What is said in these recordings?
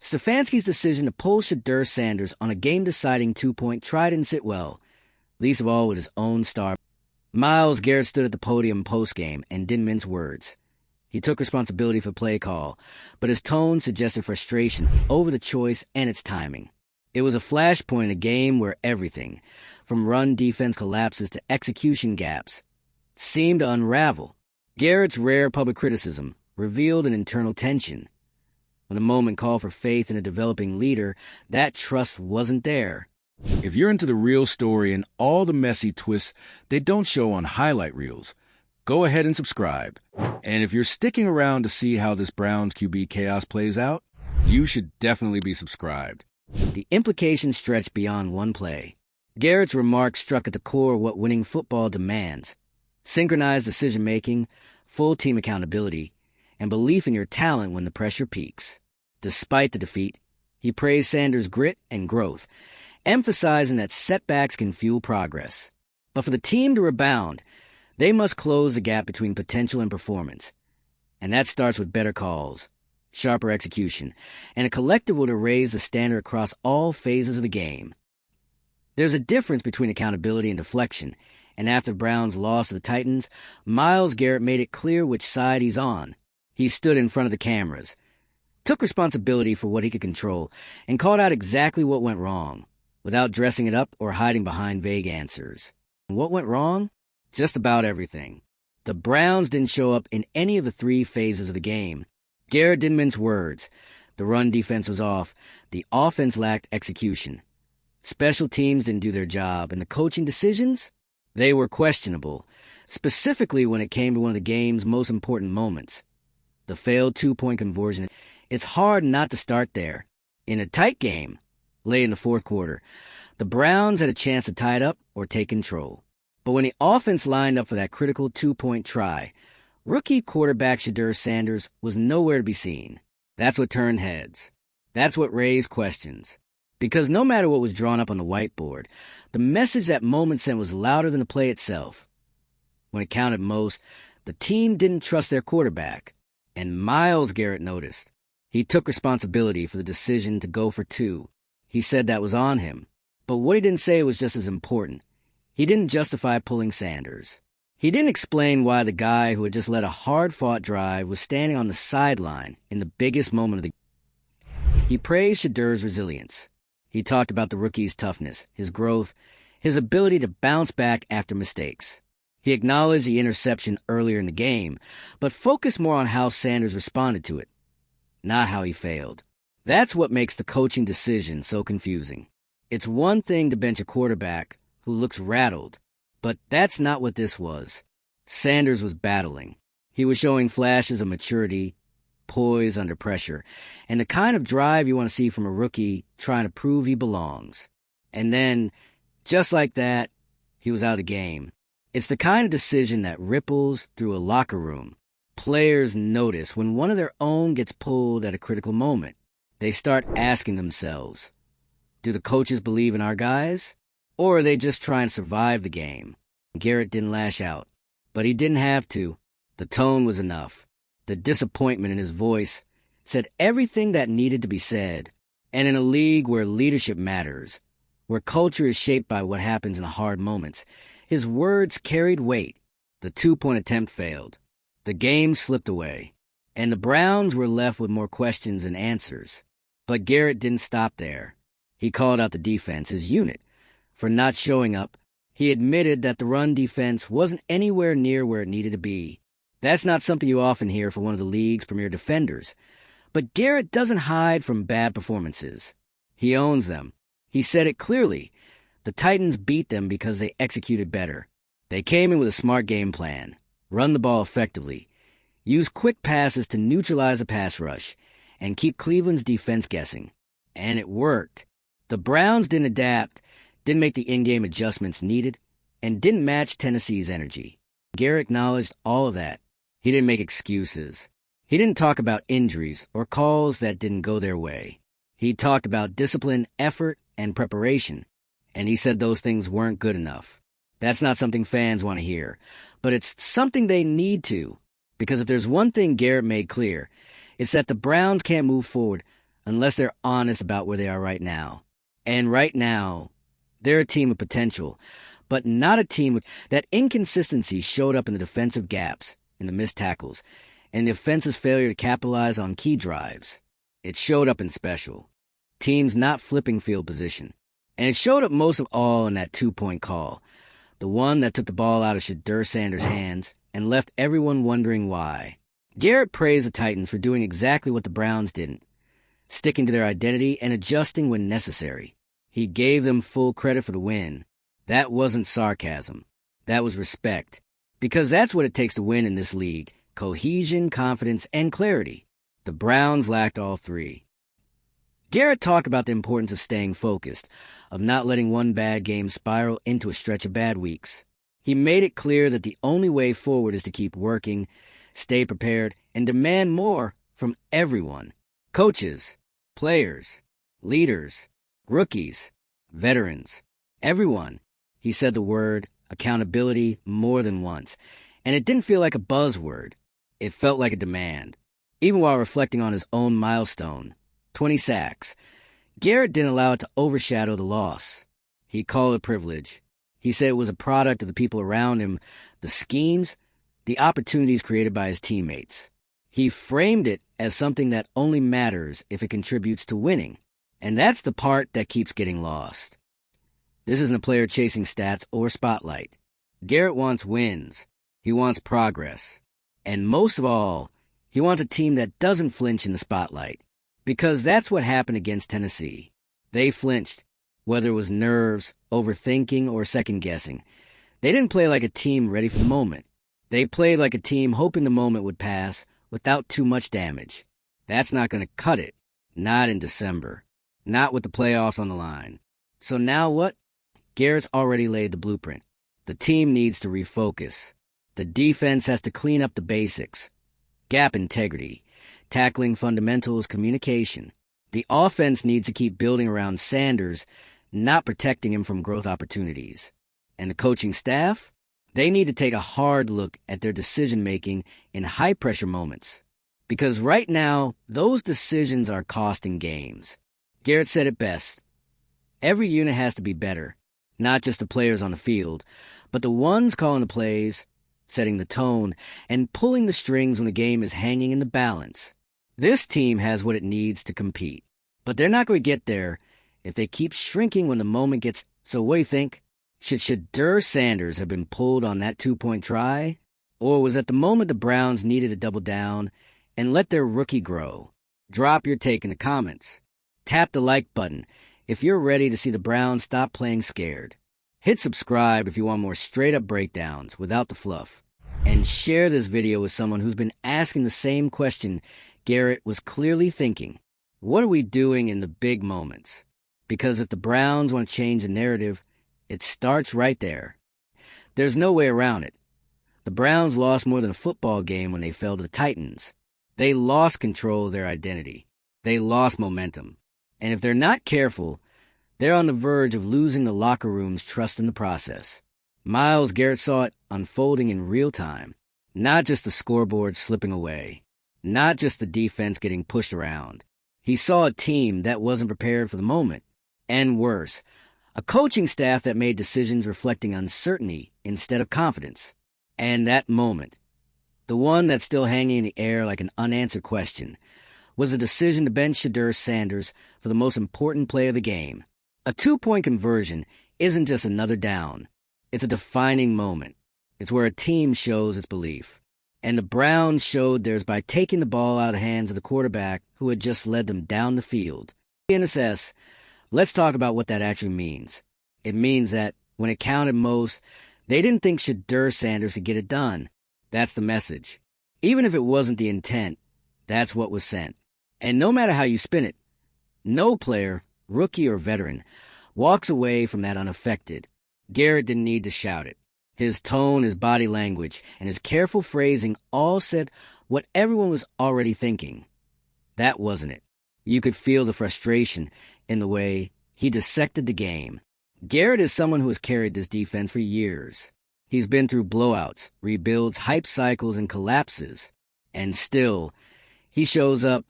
Stefanski's decision to pull Shedeur Sanders on a game-deciding two-point try didn't sit well, least of all with his own star. Myles Garrett stood at the podium post-game and didn't mince words. He took responsibility for play call, but his tone suggested frustration over the choice and its timing. It was a flashpoint in a game where everything, from run defense collapses to execution gaps, seemed to unravel. Garrett's rare public criticism revealed an internal tension. When the moment called for faith in a developing leader, that trust wasn't there. If you're into the real story and all the messy twists they don't show on highlight reels, go ahead and subscribe. And if you're sticking around to see how this Browns QB chaos plays out, you should definitely be subscribed. The implications stretch beyond one play. Garrett's remarks struck at the core of what winning football demands: synchronized decision-making, full team accountability, and belief in your talent when the pressure peaks. Despite the defeat, he praised Sanders' grit and growth, emphasizing that setbacks can fuel progress. But for the team to rebound, they must close the gap between potential and performance. And that starts with better calls, sharper execution, and a collective will to raise the standard across all phases of the game. There's a difference between accountability and deflection, and after the Browns lost to the Titans, Myles Garrett made it clear which side he's on. He stood in front of the cameras, took responsibility for what he could control, and called out exactly what went wrong, without dressing it up or hiding behind vague answers. And what went wrong? Just about everything. The Browns didn't show up in any of the three phases of the game. Garrett didn't mince words. The run defense was off. The offense lacked execution. Special teams didn't do their job, and the coaching decisions? They were questionable, specifically when it came to one of the game's most important moments. The failed two-point conversion. It's hard not to start there. In a tight game, late in the fourth quarter, the Browns had a chance to tie it up or take control. But when the offense lined up for that critical two-point try, rookie quarterback Shedeur Sanders was nowhere to be seen. That's what turned heads. That's what raised questions. Because no matter what was drawn up on the whiteboard, the message that moment sent was louder than the play itself. When it counted most, the team didn't trust their quarterback. And Myles Garrett noticed. He took responsibility for the decision to go for two. He said that was on him. But what he didn't say was just as important. He didn't justify pulling Sanders. He didn't explain why the guy who had just led a hard-fought drive was standing on the sideline in the biggest moment of the game. He praised Shedeur's resilience. He talked about the rookie's toughness, his growth, his ability to bounce back after mistakes. He acknowledged the interception earlier in the game, but focused more on how Sanders responded to it, not how he failed. That's what makes the coaching decision so confusing. It's one thing to bench a quarterback who looks rattled, but that's not what this was. Sanders was battling. He was showing flashes of maturity, poise under pressure, and the kind of drive you want to see from a rookie trying to prove he belongs. And then, just like that, he was out of the game. It's the kind of decision that ripples through a locker room. Players notice when one of their own gets pulled at a critical moment. They start asking themselves, do the coaches believe in our guys? Or are they just trying to survive the game? Garrett didn't lash out, but he didn't have to. The tone was enough. The disappointment in his voice said everything that needed to be said. And in a league where leadership matters, where culture is shaped by what happens in the hard moments, his words carried weight. The two-point attempt failed. The game slipped away. And the Browns were left with more questions than answers. But Garrett didn't stop there. He called out the defense, his unit, for not showing up. He admitted that the run defense wasn't anywhere near where it needed to be. That's not something you often hear from one of the league's premier defenders. But Garrett doesn't hide from bad performances. He owns them. He said it clearly. The Titans beat them because they executed better. They came in with a smart game plan, run the ball effectively, use quick passes to neutralize a pass rush, and keep Cleveland's defense guessing. And it worked. The Browns didn't adapt, didn't make the in-game adjustments needed, and didn't match Tennessee's energy. Garrett acknowledged all of that. He didn't make excuses. He didn't talk about injuries or calls that didn't go their way. He talked about discipline, effort, and preparation. And he said those things weren't good enough. That's not something fans want to hear, but it's something they need to. Because if there's one thing Garrett made clear, it's that the Browns can't move forward unless they're honest about where they are right now. And right now, they're a team with potential, but not a team with that inconsistency showed up in the defensive gaps, in the missed tackles, and the offense's failure to capitalize on key drives. It showed up in special. Teams not flipping field position. And it showed up most of all in that two-point call, the one that took the ball out of Shedeur Sanders' hands and left everyone wondering why. Garrett praised the Titans for doing exactly what the Browns didn't, sticking to their identity and adjusting when necessary. He gave them full credit for the win. That wasn't sarcasm. That was respect. Because that's what it takes to win in this league: cohesion, confidence, and clarity. The Browns lacked all three. Garrett talked about the importance of staying focused, of not letting one bad game spiral into a stretch of bad weeks. He made it clear that the only way forward is to keep working, stay prepared, and demand more from everyone: coaches, players, leaders, rookies, veterans, everyone. He said the word accountability more than once, and it didn't feel like a buzzword. It felt like a demand. Even while reflecting on his own milestone, 20 sacks, Garrett didn't allow it to overshadow the loss. He called it privilege. He said it was a product of the people around him, the schemes, the opportunities created by his teammates. He framed it as something that only matters if it contributes to winning. And that's the part that keeps getting lost. This isn't a player chasing stats or spotlight. Garrett wants wins. He wants progress. And most of all, he wants a team that doesn't flinch in the spotlight. Because that's what happened against Tennessee. They flinched, whether it was nerves, overthinking, or second-guessing. They didn't play like a team ready for the moment. They played like a team hoping the moment would pass without too much damage. That's not going to cut it. Not in December. Not with the playoffs on the line. So now what? Garrett's already laid the blueprint. The team needs to refocus. The defense has to clean up the basics. Gap integrity. Tackling fundamentals, communication. The offense needs to keep building around Sanders, not protecting him from growth opportunities. And the coaching staff? They need to take a hard look at their decision-making in high-pressure moments. Because right now, those decisions are costing games. Garrett said it best. Every unit has to be better, not just the players on the field, but the ones calling the plays, setting the tone, and pulling the strings when the game is hanging in the balance. This team has what it needs to compete, but they're not going to get there if they keep shrinking when the moment gets... So what do you think? Should Shedeur Sanders have been pulled on that two-point try? Or was at the moment the Browns needed to double down and let their rookie grow? Drop your take in the comments. Tap the like button if you're ready to see the Browns stop playing scared. Hit subscribe if you want more straight-up breakdowns without the fluff. And share this video with someone who's been asking the same question Garrett was clearly thinking. What are we doing in the big moments? Because if the Browns want to change the narrative, it starts right there. There's no way around it. The Browns lost more than a football game when they fell to the Titans. They lost control of their identity. They lost momentum. And if they're not careful, they're on the verge of losing the locker room's trust in the process. Myles Garrett saw it unfolding in real time. Not just the scoreboard slipping away. Not just the defense getting pushed around. He saw a team that wasn't prepared for the moment. And worse, a coaching staff that made decisions reflecting uncertainty instead of confidence. And that moment, the one that's still hanging in the air like an unanswered question, was a decision to bench Shedeur Sanders for the most important play of the game. A two-point conversion isn't just another down. It's a defining moment. It's where a team shows its belief. And the Browns showed theirs by taking the ball out of the hands of the quarterback who had just led them down the field. NSS, let's talk about what that actually means. It means that, when it counted most, they didn't think Shedeur Sanders could get it done. That's the message. Even if it wasn't the intent, that's what was sent. And no matter how you spin it, no player, rookie or veteran, walks away from that unaffected. Garrett didn't need to shout it. His tone, his body language, and his careful phrasing all said what everyone was already thinking. That wasn't it. You could feel the frustration in the way he dissected the game. Garrett is someone who has carried this defense for years. He's been through blowouts, rebuilds, hype cycles, and collapses. And still, he shows up,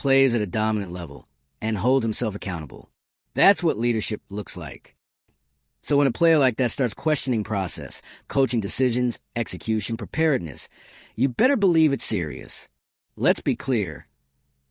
plays at a dominant level, and holds himself accountable. That's what leadership looks like. So when a player like that starts questioning process, coaching decisions, execution, preparedness, you better believe it's serious. Let's be clear.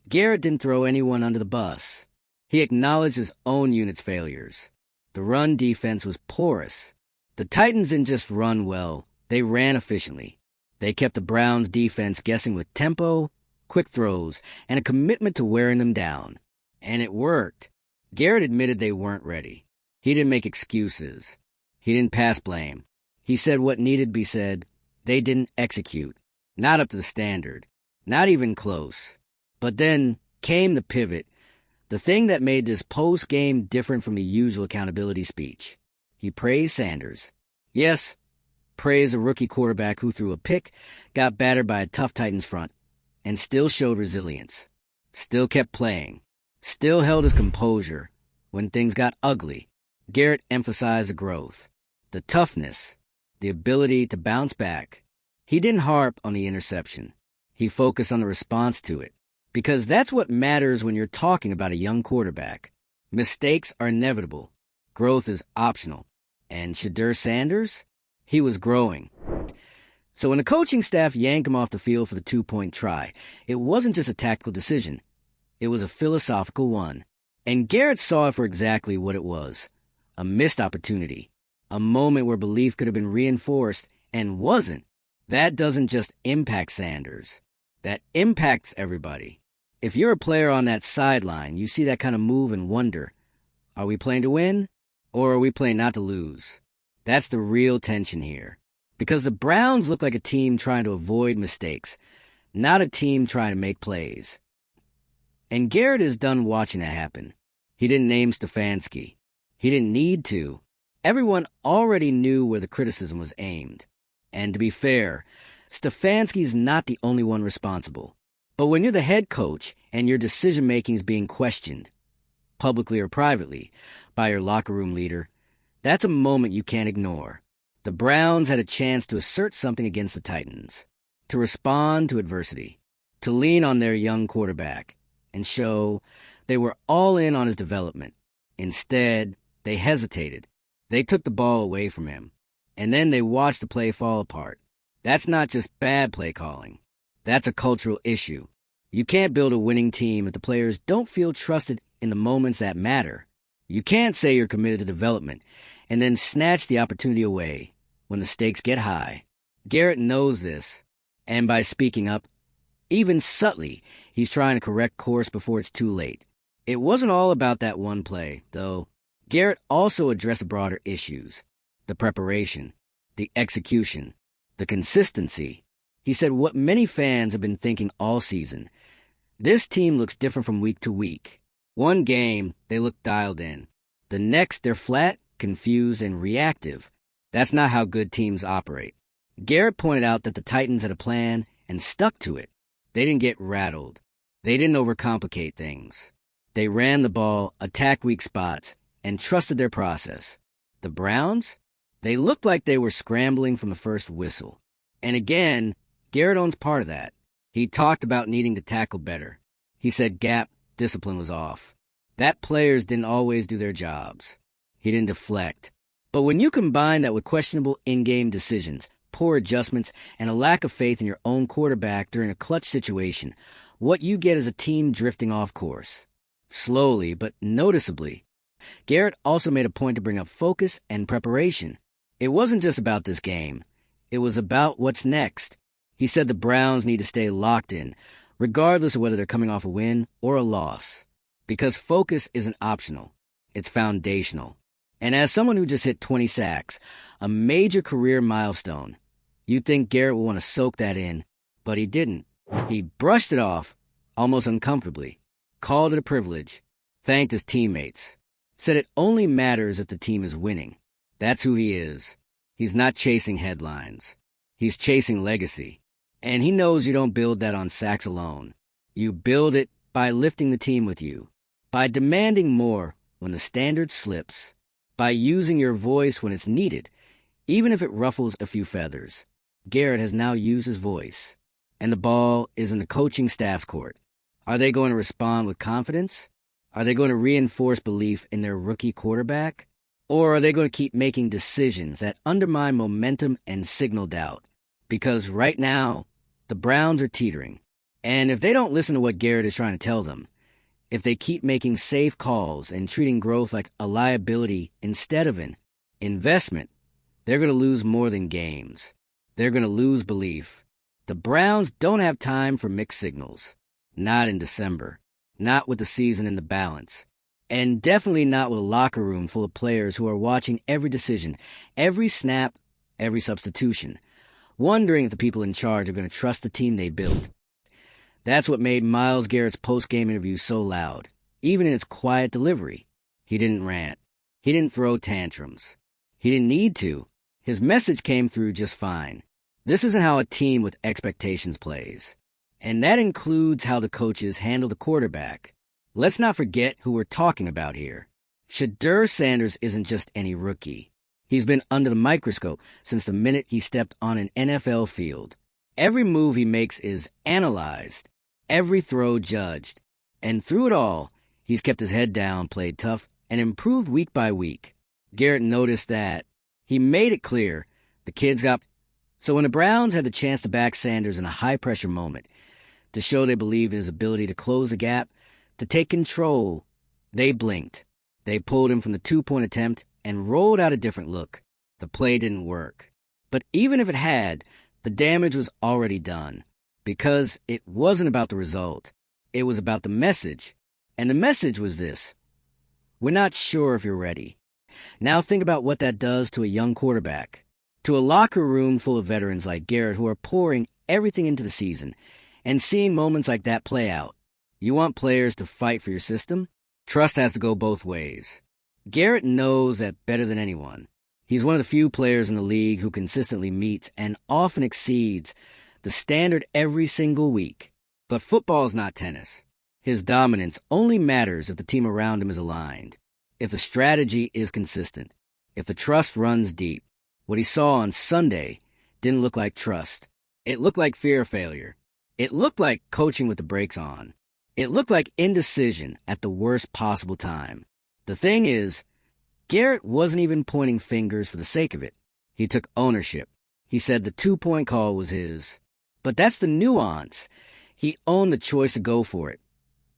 Garrett didn't throw anyone under the bus. He acknowledged his own unit's failures. The run defense was porous. The Titans didn't just run well, they ran efficiently. They kept the Browns' defense guessing with tempo, quick throws, and a commitment to wearing them down. And it worked. Garrett admitted they weren't ready. He didn't make excuses. He didn't pass blame. He said what needed to be said. They didn't execute. Not up to the standard. Not even close. But then came the pivot, the thing that made this post-game different from the usual accountability speech. He praised Sanders. Yes, praised a rookie quarterback who threw a pick, got battered by a tough Titans front, and still showed resilience. Still kept playing. Still held his composure. When things got ugly, Garrett emphasized the growth, the toughness, the ability to bounce back. He didn't harp on the interception. He focused on the response to it, because that's what matters when you're talking about a young quarterback. Mistakes are inevitable. Growth is optional. And Shedeur Sanders? He was growing. So when the coaching staff yanked him off the field for the 2-point try, it wasn't just a tactical decision. It was a philosophical one. And Garrett saw it for exactly what it was. A missed opportunity. A moment where belief could have been reinforced and wasn't. That doesn't just impact Sanders. That impacts everybody. If you're a player on that sideline, you see that kind of move and wonder, are we playing to win or are we playing not to lose? That's the real tension here. Because the Browns look like a team trying to avoid mistakes, not a team trying to make plays. And Garrett is done watching that happen. He didn't name Stefanski. He didn't need to. Everyone already knew where the criticism was aimed. And to be fair, Stefanski's not the only one responsible. But when you're the head coach and your decision-making is being questioned, publicly or privately, by your locker room leader, that's a moment you can't ignore. The Browns had a chance to assert something against the Titans, to respond to adversity, to lean on their young quarterback, and show they were all in on his development. Instead, they hesitated. They took the ball away from him, and then they watched the play fall apart. That's not just bad play calling. That's a cultural issue. You can't build a winning team if the players don't feel trusted in the moments that matter. You can't say you're committed to development and then snatch the opportunity away when the stakes get high. Garrett knows this, and by speaking up, even subtly, he's trying to correct course before it's too late. It wasn't all about that one play, though. Garrett also addressed broader issues. The preparation, the execution, the consistency. He said what many fans have been thinking all season. This team looks different from week to week. One game, they look dialed in. The next, they're flat, confused, and reactive. That's not how good teams operate. Garrett pointed out that the Titans had a plan and stuck to it. They didn't get rattled. They didn't overcomplicate things. They ran the ball, attacked weak spots, and trusted their process. The Browns? They looked like they were scrambling from the first whistle. And again, Garrett owns part of that. He talked about needing to tackle better. He said gap discipline was off. That players didn't always do their jobs. He didn't deflect. But when you combine that with questionable in-game decisions, poor adjustments, and a lack of faith in your own quarterback during a clutch situation, what you get is a team drifting off course. Slowly, but noticeably. Garrett also made a point to bring up focus and preparation. It wasn't just about this game. It was about what's next. He said the Browns need to stay locked in, regardless of whether they're coming off a win or a loss. Because focus isn't optional. It's foundational. And as someone who just hit 20 sacks, a major career milestone, you'd think Garrett would want to soak that in, but he didn't. He brushed it off, almost uncomfortably, called it a privilege, thanked his teammates, said it only matters if the team is winning. That's who he is. He's not chasing headlines. He's chasing legacy. And he knows you don't build that on sacks alone. You build it by lifting the team with you, by demanding more when the standard slips, by using your voice when it's needed, even if it ruffles a few feathers. Garrett has now used his voice, and the ball is in the coaching staff's court. Are they going to respond with confidence? Are they going to reinforce belief in their rookie quarterback? Or are they going to keep making decisions that undermine momentum and signal doubt? Because right now, the Browns are teetering. And if they don't listen to what Garrett is trying to tell them, if they keep making safe calls and treating growth like a liability instead of an investment, they're going to lose more than games. They're going to lose belief. The Browns don't have time for mixed signals. Not in December. Not with the season in the balance. And definitely not with a locker room full of players who are watching every decision, every snap, every substitution, wondering if the people in charge are going to trust the team they built. That's what made Myles Garrett's post-game interview so loud, even in its quiet delivery. He didn't rant. He didn't throw tantrums. He didn't need to. His message came through just fine. This isn't how a team with expectations plays. And that includes how the coaches handle the quarterback. Let's not forget who we're talking about here. Shedeur Sanders isn't just any rookie. He's been under the microscope since the minute he stepped on an NFL field. Every move he makes is analyzed, every throw judged. And through it all, he's kept his head down, played tough, and improved week by week. Garrett noticed that. He made it clear the kids got... So when the Browns had the chance to back Sanders in a high-pressure moment, to show they believed in his ability to close the gap, to take control, they blinked. They pulled him from the two-point attempt and rolled out a different look. The play didn't work. But even if it had, the damage was already done. Because it wasn't about the result. It was about the message. And the message was this: we're not sure if you're ready. Now think about what that does to a young quarterback. To a locker room full of veterans like Garrett who are pouring everything into the season and seeing moments like that play out. You want players to fight for your system? Trust has to go both ways. Garrett knows that better than anyone. He's one of the few players in the league who consistently meets and often exceeds the standard every single week. But football's not tennis. His dominance only matters if the team around him is aligned, if the strategy is consistent, if the trust runs deep. What he saw on Sunday didn't look like trust. It looked like fear of failure. It looked like coaching with the brakes on. It looked like indecision at the worst possible time. The thing is, Garrett wasn't even pointing fingers for the sake of it. He took ownership. He said the two-point call was his. But that's the nuance. He owned the choice to go for it.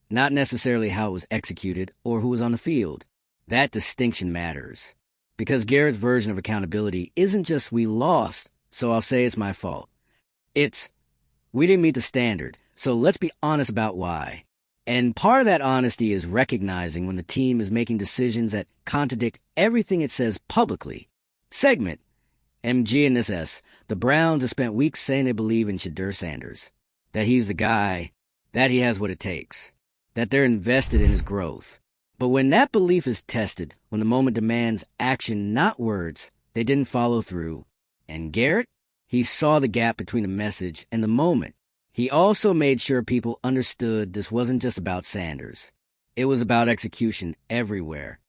Not necessarily how it was executed or who was on the field. That distinction matters. Because Garrett's version of accountability isn't just we lost, so I'll say it's my fault. It's we didn't meet the standard, so let's be honest about why. And part of that honesty is recognizing when the team is making decisions that contradict everything it says publicly. Segment. MG and this S. The Browns have spent weeks saying they believe in Shedeur Sanders. That he's the guy. That he has what it takes. That they're invested in his growth. But when that belief is tested, when the moment demands action, not words, they didn't follow through. And Garrett? He saw the gap between the message and the moment. He also made sure people understood this wasn't just about Sanders. It was about execution everywhere.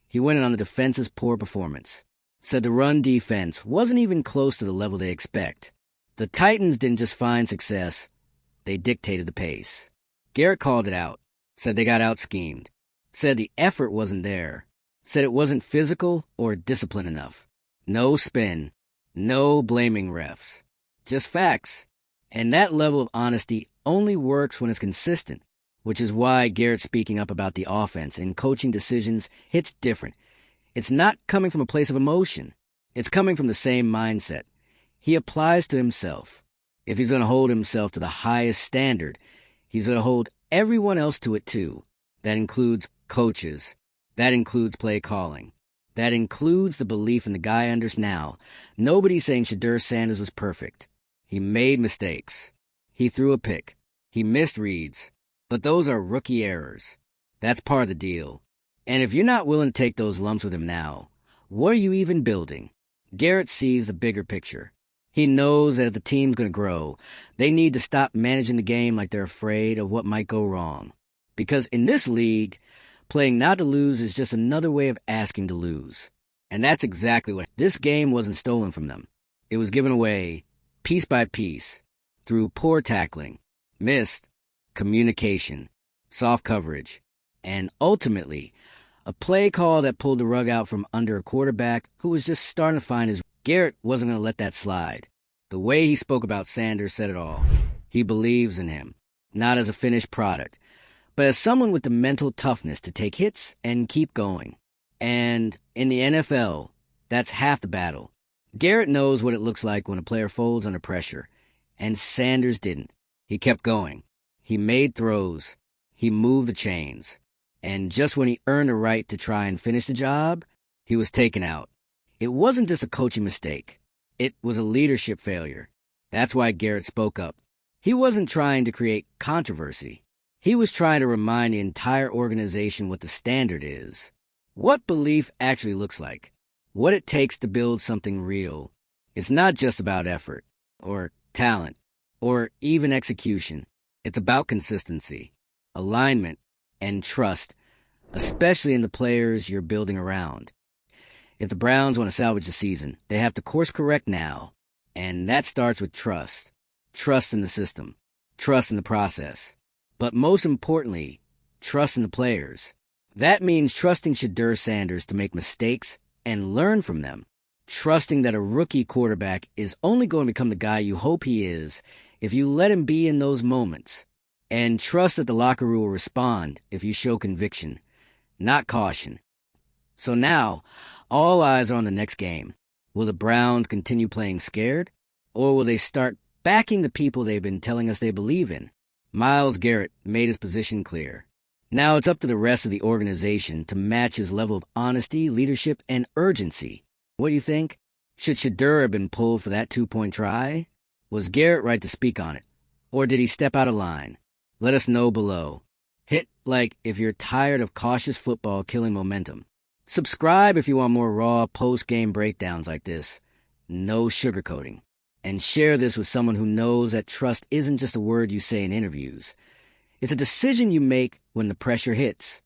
He went in on the defense's poor performance. Said the run defense wasn't even close to the level they expect. The Titans didn't just find success, they dictated the pace. Garrett called it out. Said they got out-schemed. Said the effort wasn't there. Said it wasn't physical or disciplined enough. No spin. No blaming refs. Just facts. And that level of honesty only works when it's consistent, which is why Garrett speaking up about the offense and coaching decisions hits different. It's not coming from a place of emotion. It's coming from the same mindset. He applies to himself. If he's going to hold himself to the highest standard, he's going to hold everyone else to it too. That includes coaches. That includes play calling. That includes the belief in the guy under now. Nobody's saying Shedeur Sanders was perfect. He made mistakes. He threw a pick. He missed reads. But those are rookie errors. That's part of the deal. And if you're not willing to take those lumps with him now, what are you even building? Garrett sees the bigger picture. He knows that if the team's going to grow, they need to stop managing the game like they're afraid of what might go wrong. Because in this league, playing not to lose is just another way of asking to lose. And that's exactly what. This game wasn't stolen from them. It was given away, piece by piece, through poor tackling, missed, communication, soft coverage, and ultimately, a play call that pulled the rug out from under a quarterback who was just starting to find his... Garrett wasn't going to let that slide. The way he spoke about Sanders said it all. He believes in him, not as a finished product, but as someone with the mental toughness to take hits and keep going. And in the NFL, that's half the battle. Garrett knows what it looks like when a player folds under pressure, and Sanders didn't. He kept going. He made throws. He moved the chains. And just when he earned the right to try and finish the job, he was taken out. It wasn't just a coaching mistake. It was a leadership failure. That's why Garrett spoke up. He wasn't trying to create controversy. He was trying to remind the entire organization what the standard is, what belief actually looks like, what it takes to build something real. It's not just about effort, or talent, or even execution. It's about consistency, alignment, and trust, especially in the players you're building around. If the Browns want to salvage the season, they have to course correct now, and that starts with trust. Trust in the system, trust in the process, but most importantly, trust in the players. That means trusting Shedeur Sanders to make mistakes and learn from them, trusting that a rookie quarterback is only going to become the guy you hope he is if you let him be in those moments, and trust that the locker room will respond if you show conviction, not caution. So now, all eyes are on the next game. Will the Browns continue playing scared, or will they start backing the people they've been telling us they believe in? Myles Garrett made his position clear. Now it's up to the rest of the organization to match his level of honesty, leadership, and urgency. What do you think? Should Shedeur have been pulled for that 2-point try? Was Garrett right to speak on it? Or did he step out of line? Let us know below. Hit like if you're tired of cautious football killing momentum. Subscribe if you want more raw post-game breakdowns like this. No sugarcoating. And share this with someone who knows that trust isn't just a word you say in interviews. It's a decision you make when the pressure hits.